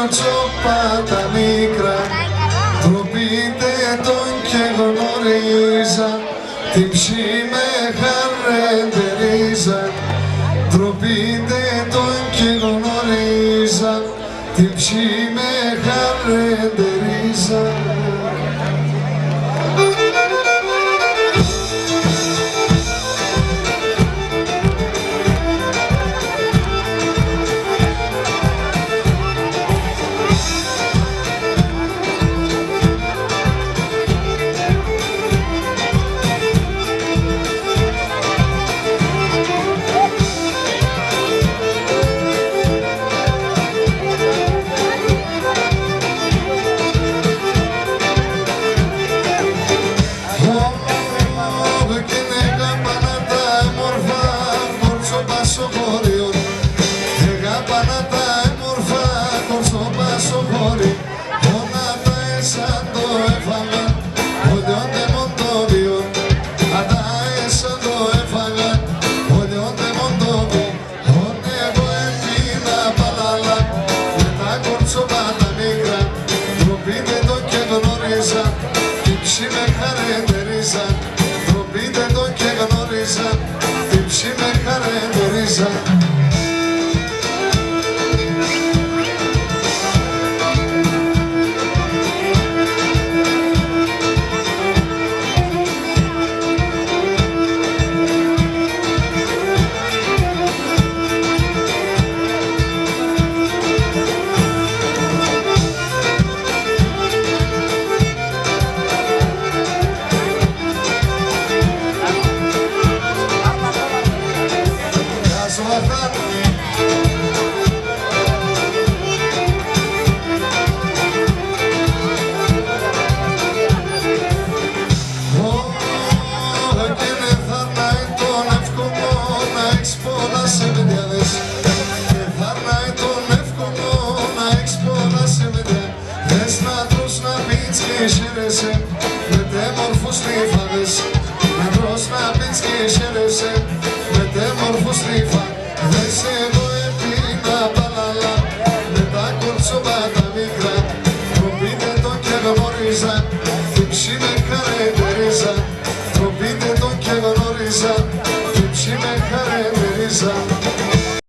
κορτσόπα τα μικρά, τροπείτε τον και γνωρίζα, την ψή με χαρεντερίζα. Τροπείτε τον και γνωρίζα, την ψή με χαρεντερίζα. Την ψή με χαρεντερίζα, τροπείτε το και γνώριζα, την ψή με χαρεντερίζα. Με τέμορφους τρίφαδες, να τρως να πεις και χαίρεσαι. Με τέμορφους τρίφαδες, εγώ έπινα παλαλά, με τα κορτσόπα τα μικρά. Τροπείτε το και γνώριζα, την ψή με χαρεντερίζα. Τροπείτε το και γνώριζα, την ψή με χαρεντερίζα.